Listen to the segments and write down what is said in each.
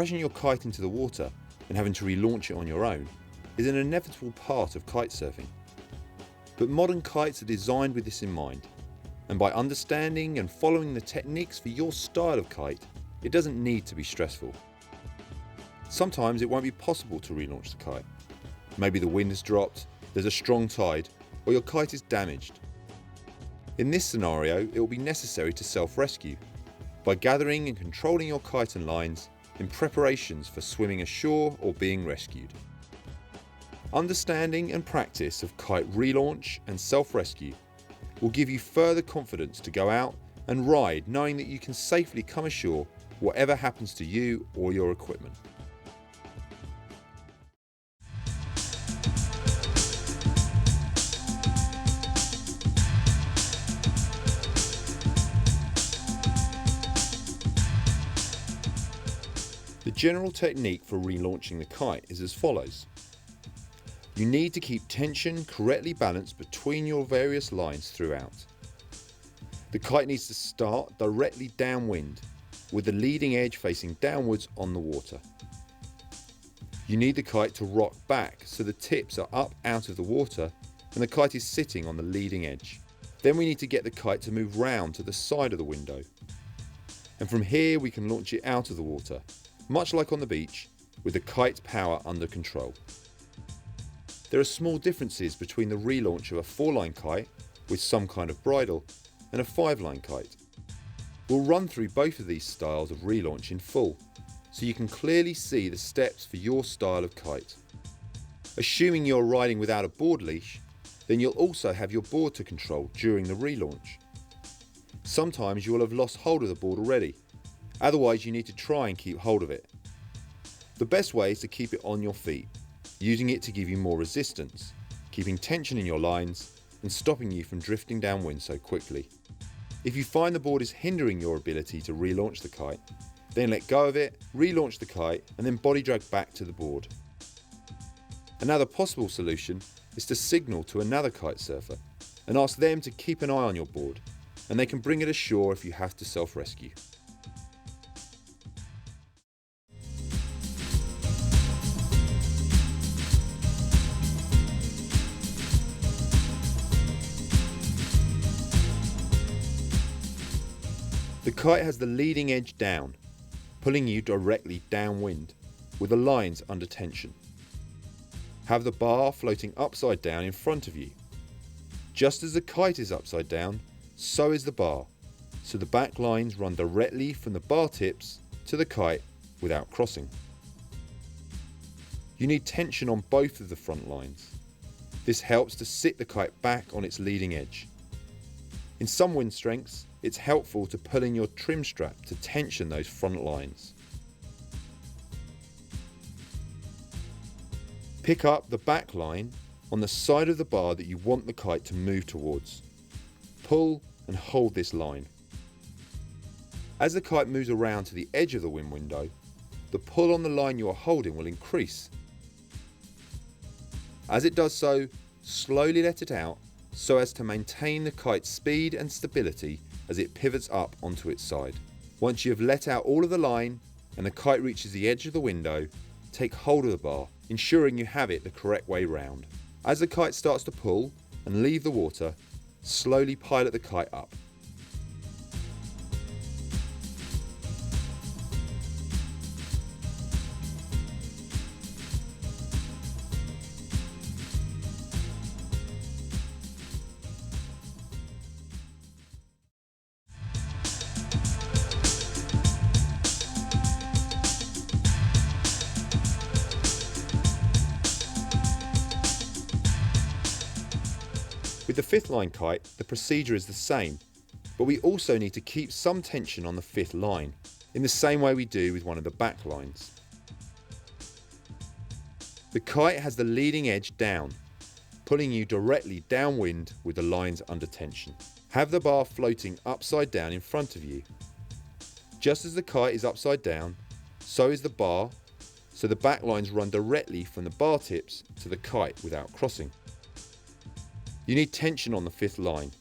Crashing your kite into the water and having to relaunch it on your own is an inevitable part of kitesurfing. But modern kites are designed with this in mind, and by understanding and following the techniques for your style of kite, it doesn't need to be stressful. Sometimes it won't be possible to relaunch the kite. Maybe the wind has dropped, there's a strong tide, or your kite is damaged. In this scenario, it will be necessary to self-rescue by gathering and controlling your kite and lines in preparations for swimming ashore or being rescued. Understanding and practice of kite relaunch and self-rescue will give you further confidence to go out and ride, knowing that you can safely come ashore whatever happens to you or your equipment. The general technique for relaunching the kite is as follows. You need to keep tension correctly balanced between your various lines throughout. The kite needs to start directly downwind, with the leading edge facing downwards on the water. You need the kite to rock back so the tips are up out of the water and the kite is sitting on the leading edge. Then we need to get the kite to move round to the side of the window. And from here we can launch it out of the water, much like on the beach, with the kite's power under control. There are small differences between the relaunch of a 4-line kite with some kind of bridle and a 5-line kite. We'll run through both of these styles of relaunch in full, so you can clearly see the steps for your style of kite. Assuming you're riding without a board leash, then you'll also have your board to control during the relaunch. Sometimes you will have lost hold of the board already, otherwise you need to try and keep hold of it. The best way is to keep it on your feet, using it to give you more resistance, keeping tension in your lines and stopping you from drifting downwind so quickly. If you find the board is hindering your ability to relaunch the kite, then let go of it, relaunch the kite and then body drag back to the board. Another possible solution is to signal to another kite surfer and ask them to keep an eye on your board, and they can bring it ashore if you have to self-rescue. The kite has the leading edge down, pulling you directly downwind, with the lines under tension. Have the bar floating upside down in front of you. Just as the kite is upside down, so is the bar, so the back lines run directly from the bar tips to the kite without crossing. You need tension on both of the front lines. This helps to sit the kite back on its leading edge. In some wind strengths, it's helpful to pull in your trim strap to tension those front lines. Pick up the back line on the side of the bar that you want the kite to move towards. Pull and hold this line. As the kite moves around to the edge of the wind window, the pull on the line you are holding will increase. As it does so, slowly let it out so as to maintain the kite's speed and stability as it pivots up onto its side. Once you have let out all of the line and the kite reaches the edge of the window, take hold of the bar, ensuring you have it the correct way round. As the kite starts to pull and leave the water, slowly pilot the kite up. With the 5th line kite, the procedure is the same, but we also need to keep some tension on the 5th line, in the same way we do with one of the back lines. The kite has the leading edge down, pulling you directly downwind with the lines under tension. Have the bar floating upside down in front of you. Just as the kite is upside down, so is the bar, so the back lines run directly from the bar tips to the kite without crossing. You need tension on the 5th line.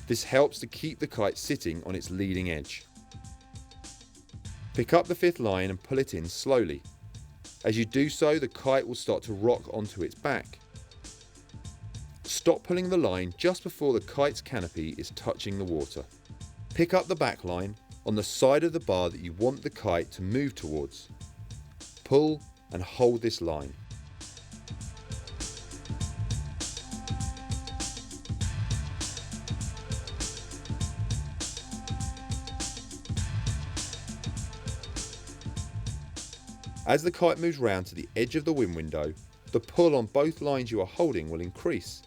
This helps to keep the kite sitting on its leading edge. Pick up the fifth line and pull it in slowly. As you do so, the kite will start to rock onto its back. Stop pulling the line just before the kite's canopy is touching the water. Pick up the back line on the side of the bar that you want the kite to move towards. Pull and hold this line. As the kite moves round to the edge of the wind window, the pull on both lines you are holding will increase.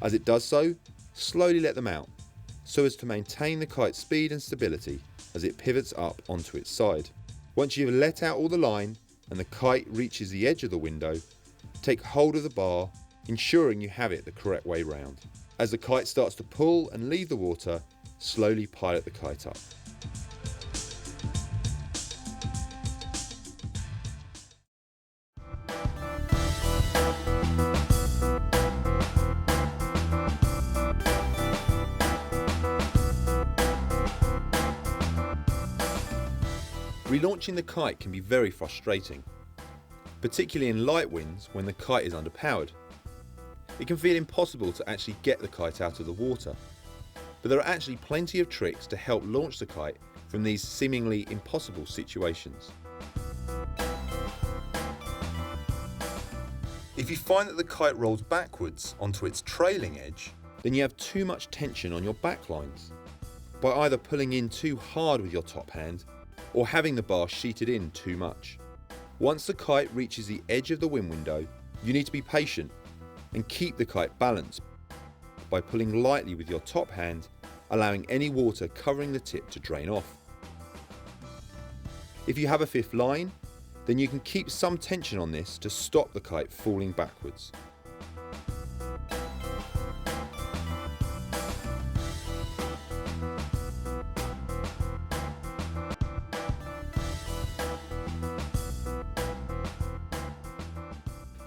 As it does so, slowly let them out, so as to maintain the kite's speed and stability as it pivots up onto its side. Once you have let out all the line and the kite reaches the edge of the window, take hold of the bar, ensuring you have it the correct way round. As the kite starts to pull and leave the water, slowly pilot the kite up. Relaunching the kite can be very frustrating, particularly in light winds when the kite is underpowered. It can feel impossible to actually get the kite out of the water, but there are actually plenty of tricks to help launch the kite from these seemingly impossible situations. If you find that the kite rolls backwards onto its trailing edge, then you have too much tension on your back lines. By either pulling in too hard with your top hand or having the bar sheeted in too much. Once the kite reaches the edge of the wind window, you need to be patient and keep the kite balanced by pulling lightly with your top hand, allowing any water covering the tip to drain off. If you have a fifth line, then you can keep some tension on this to stop the kite falling backwards.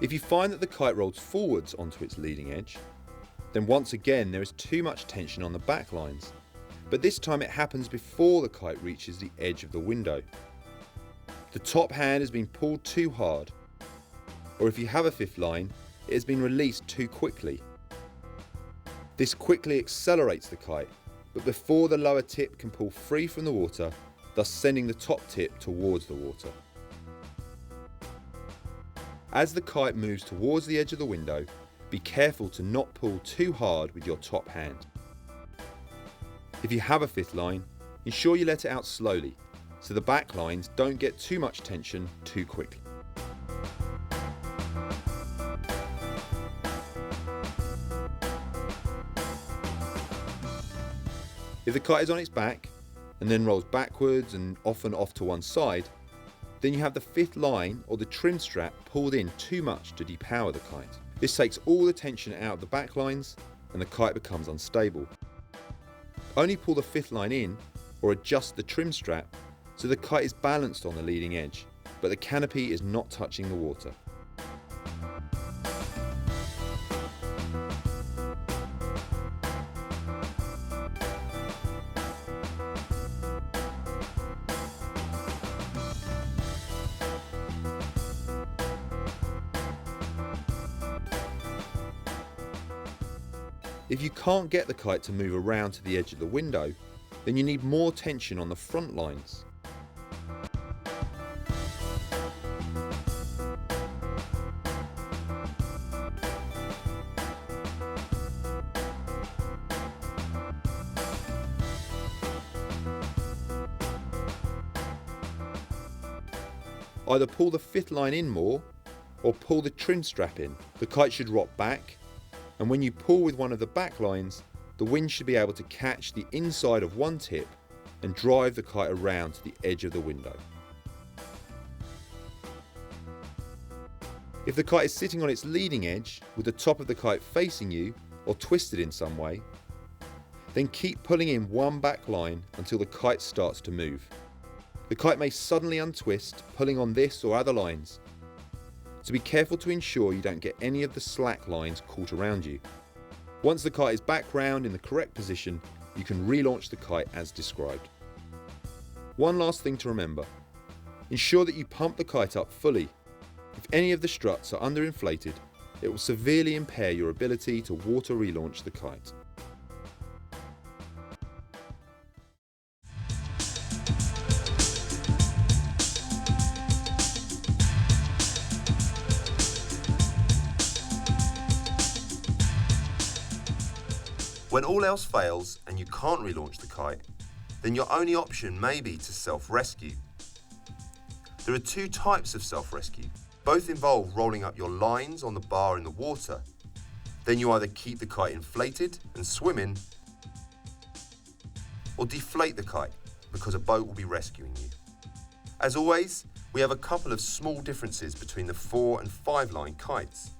If you find that the kite rolls forwards onto its leading edge, then once again there is too much tension on the back lines, but this time it happens before the kite reaches the edge of the window. The top hand has been pulled too hard, or if you have a fifth line, it has been released too quickly. This quickly accelerates the kite, but before the lower tip can pull free from the water, thus sending the top tip towards the water. As the kite moves towards the edge of the window, be careful to not pull too hard with your top hand. If you have a fifth line, ensure you let it out slowly, so the back lines don't get too much tension too quickly. If the kite is on its back and then rolls backwards and often off to one side, then you have the fifth line or the trim strap pulled in too much to depower the kite. This takes all the tension out of the back lines and the kite becomes unstable. Only pull the fifth line in or adjust the trim strap so the kite is balanced on the leading edge, but the canopy is not touching the water. If you can't get the kite to move around to the edge of the window, then you need more tension on the front lines. Either pull the fifth line in more or pull the trim strap in. The kite should rock back, and when you pull with one of the back lines, the wind should be able to catch the inside of one tip and drive the kite around to the edge of the window. If the kite is sitting on its leading edge with the top of the kite facing you or twisted in some way, then keep pulling in one back line until the kite starts to move. The kite may suddenly untwist, pulling on this or other lines, so be careful to ensure you don't get any of the slack lines caught around you. Once the kite is back round in the correct position, you can relaunch the kite as described. One last thing to remember. Ensure that you pump the kite up fully. If any of the struts are underinflated, it will severely impair your ability to water relaunch the kite. When all else fails and you can't relaunch the kite, then your only option may be to self-rescue. There are two types of self-rescue. Both involve rolling up your lines on the bar in the water. Then you either keep the kite inflated and swimming, or deflate the kite because a boat will be rescuing you. As always, we have a couple of small differences between the 4 and 5 line kites.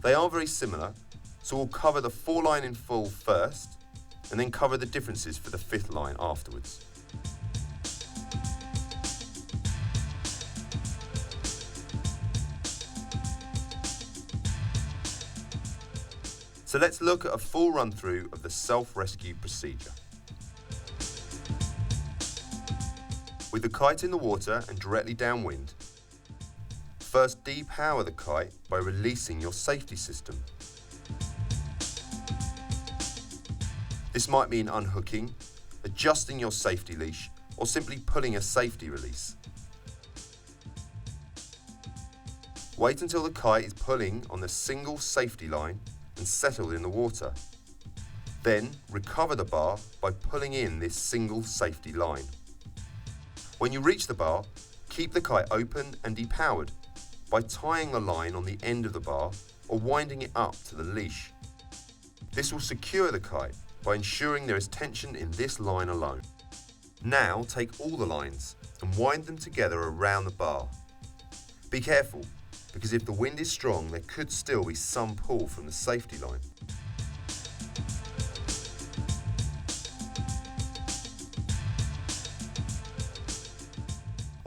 They are very similar, so we'll cover the 4 line in full first, and then cover the differences for the 5th line afterwards. So let's look at a full run through of the self-rescue procedure. With the kite in the water and directly downwind, first depower the kite by releasing your safety system. This might mean unhooking, adjusting your safety leash, or simply pulling a safety release. Wait until the kite is pulling on the single safety line and settled in the water. Then recover the bar by pulling in this single safety line. When you reach the bar, keep the kite open and depowered by tying the line on the end of the bar or winding it up to the leash. This will secure the kite by ensuring there is tension in this line alone. Now take all the lines and wind them together around the bar. Be careful, because if the wind is strong, there could still be some pull from the safety line.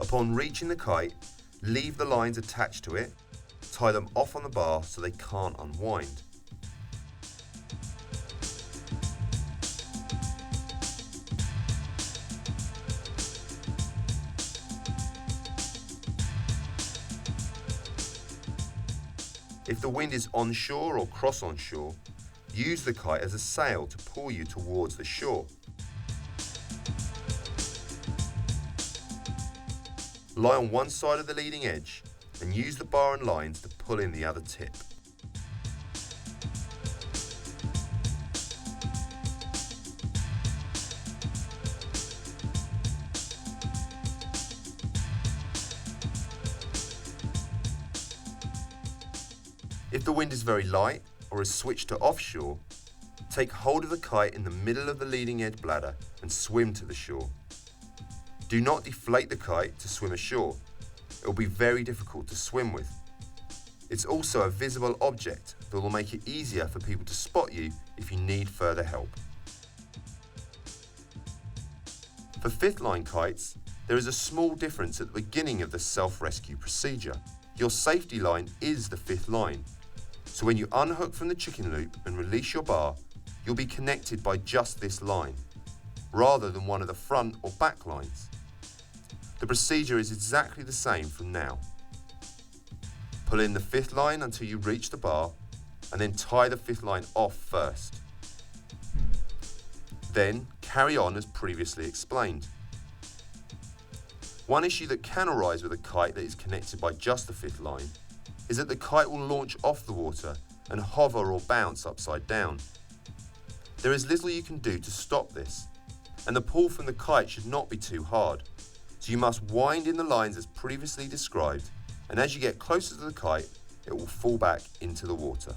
Upon reaching the kite, leave the lines attached to it, tie them off on the bar so they can't unwind. If the wind is onshore or cross onshore, use the kite as a sail to pull you towards the shore. Lie on one side of the leading edge and use the bar and lines to pull in the other tip. If the wind is very light or is switched to offshore, take hold of the kite in the middle of the leading edge bladder and swim to the shore. Do not deflate the kite to swim ashore. It will be very difficult to swim with. It's also a visible object that will make it easier for people to spot you if you need further help. For 5th line kites, there is a small difference at the beginning of the self-rescue procedure. Your safety line is the 5th line. So when you unhook from the chicken loop and release your bar, you'll be connected by just this line, rather than one of the front or back lines. The procedure is exactly the same from now. Pull in the 5th line until you reach the bar, and then tie the 5th line off first. Then carry on as previously explained. One issue that can arise with a kite that is connected by just the 5th line is that the kite will launch off the water and hover or bounce upside down. There is little you can do to stop this, and the pull from the kite should not be too hard, so you must wind in the lines as previously described, and as you get closer to the kite, it will fall back into the water.